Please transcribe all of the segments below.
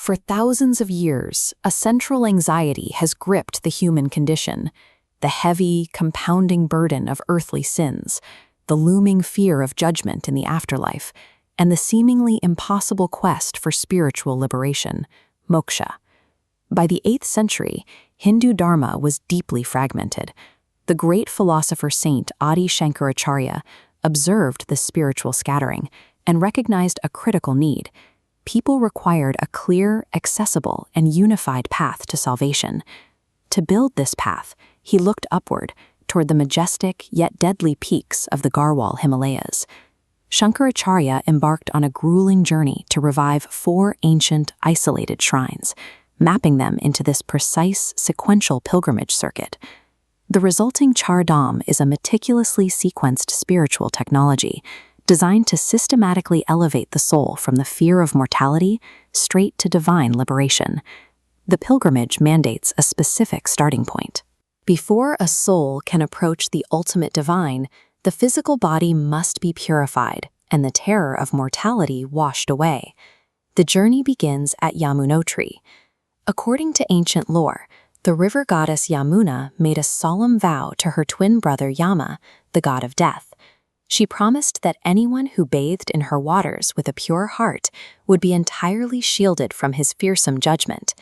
For thousands of years, a central anxiety has gripped the human condition: the heavy, compounding burden of earthly sins, the looming fear of judgment in the afterlife, and the seemingly impossible quest for spiritual liberation, moksha. By the 8th century, Hindu Dharma was deeply fragmented. The great philosopher saint Adi Shankaracharya observed this spiritual scattering and recognized a critical need. People required a clear, accessible, and unified path to salvation. To build this path, he looked upward, toward the majestic yet deadly peaks of the Garhwal Himalayas. Shankaracharya embarked on a grueling journey to revive 4 ancient, isolated shrines, mapping them into this precise, sequential pilgrimage circuit. The resulting Char Dham is a meticulously sequenced spiritual technology designed to systematically elevate the soul from the fear of mortality straight to divine liberation. The pilgrimage mandates a specific starting point. Before a soul can approach the ultimate divine, the physical body must be purified and the terror of mortality washed away. The journey begins at Yamunotri. According to ancient lore, the river goddess Yamuna made a solemn vow to her twin brother Yama, the god of death. She promised that anyone who bathed in her waters with a pure heart would be entirely shielded from his fearsome judgment.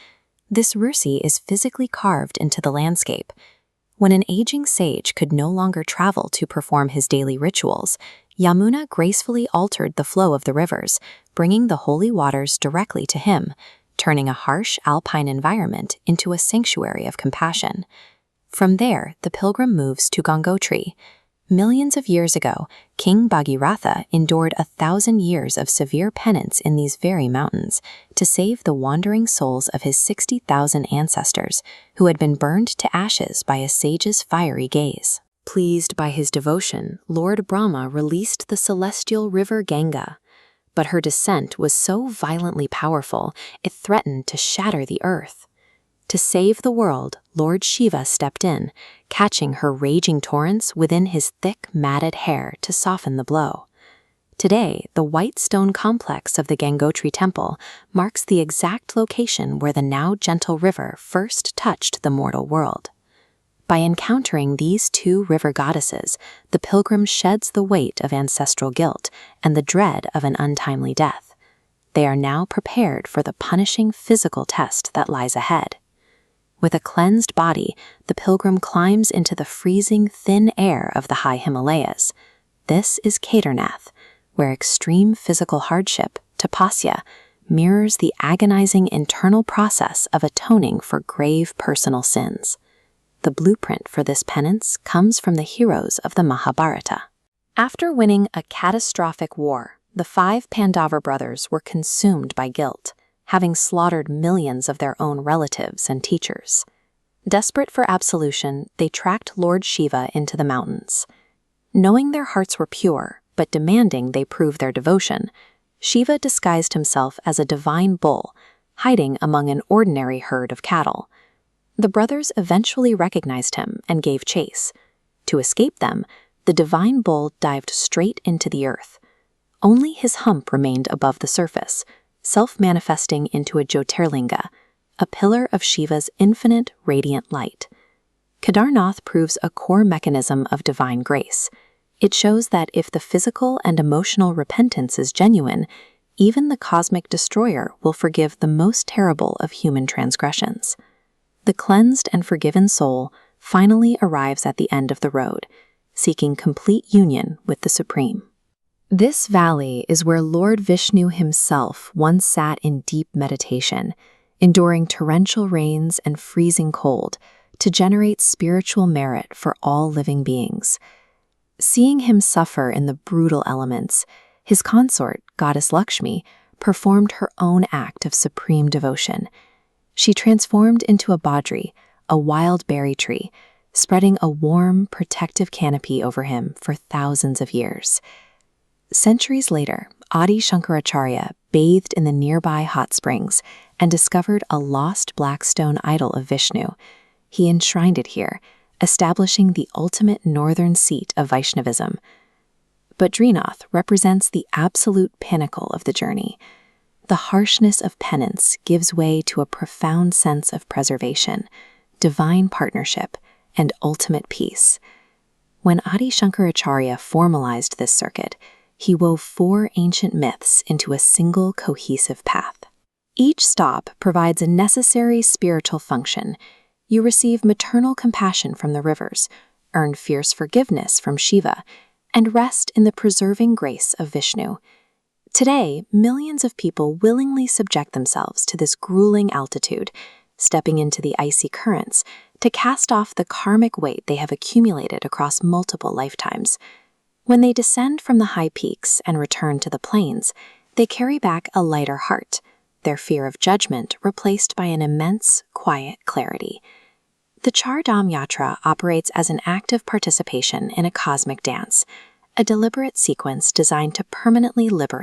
This Rursi is physically carved into the landscape. When an aging sage could no longer travel to perform his daily rituals, Yamuna gracefully altered the flow of the rivers, bringing the holy waters directly to him, turning a harsh alpine environment into a sanctuary of compassion. From there, the pilgrim moves to Gangotri. Millions of years ago, King Bhagiratha endured 1,000 years of severe penance in these very mountains to save the wandering souls of his 60,000 ancestors who had been burned to ashes by a sage's fiery gaze. Pleased by his devotion, Lord Brahma released the celestial river Ganga. But her descent was so violently powerful, it threatened to shatter the earth. To save the world, Lord Shiva stepped in, catching her raging torrents within his thick, matted hair to soften the blow. Today, the white stone complex of the Gangotri temple marks the exact location where the now gentle river first touched the mortal world. By encountering these 2 river goddesses, the pilgrim sheds the weight of ancestral guilt and the dread of an untimely death. They are now prepared for the punishing physical test that lies ahead. With a cleansed body, the pilgrim climbs into the freezing, thin air of the high Himalayas. This is Kedarnath, where extreme physical hardship, tapasya, mirrors the agonizing internal process of atoning for grave personal sins. The blueprint for this penance comes from the heroes of the Mahabharata. After winning a catastrophic war, the 5 Pandava brothers were consumed by guilt, having slaughtered millions of their own relatives and teachers. Desperate for absolution, they tracked Lord Shiva into the mountains. Knowing their hearts were pure, but demanding they prove their devotion, Shiva disguised himself as a divine bull, hiding among an ordinary herd of cattle. The brothers eventually recognized him and gave chase. To escape them, the divine bull dived straight into the earth. Only his hump remained above the surface, self-manifesting into a Jyotirlinga, a pillar of Shiva's infinite radiant light. Kedarnath proves a core mechanism of divine grace. It shows that if the physical and emotional repentance is genuine, even the cosmic destroyer will forgive the most terrible of human transgressions. The cleansed and forgiven soul finally arrives at the end of the road, seeking complete union with the Supreme. This valley is where Lord Vishnu himself once sat in deep meditation, enduring torrential rains and freezing cold to generate spiritual merit for all living beings. Seeing him suffer in the brutal elements, his consort, goddess Lakshmi, performed her own act of supreme devotion. She transformed into a badri, a wild berry tree, spreading a warm, protective canopy over him for thousands of years. Centuries later, Adi Shankaracharya bathed in the nearby hot springs and discovered a lost black stone idol of Vishnu. He enshrined it here, establishing the ultimate northern seat of Vaishnavism. But Badrinath represents the absolute pinnacle of the journey. the harshness of penance gives way to a profound sense of preservation, divine partnership, and ultimate peace. When Adi Shankaracharya formalized this circuit, he wove 4 ancient myths into a single cohesive path. Each stop provides a necessary spiritual function. You receive maternal compassion from the rivers, earn fierce forgiveness from Shiva, and rest in the preserving grace of Vishnu. Today, millions of people willingly subject themselves to this grueling altitude, stepping into the icy currents to cast off the karmic weight they have accumulated across multiple lifetimes. When they descend from the high peaks and return to the plains, they carry back a lighter heart, their fear of judgment replaced by an immense, quiet clarity. The Char Dham Yatra operates as an active participation in a cosmic dance, a deliberate sequence designed to permanently liberate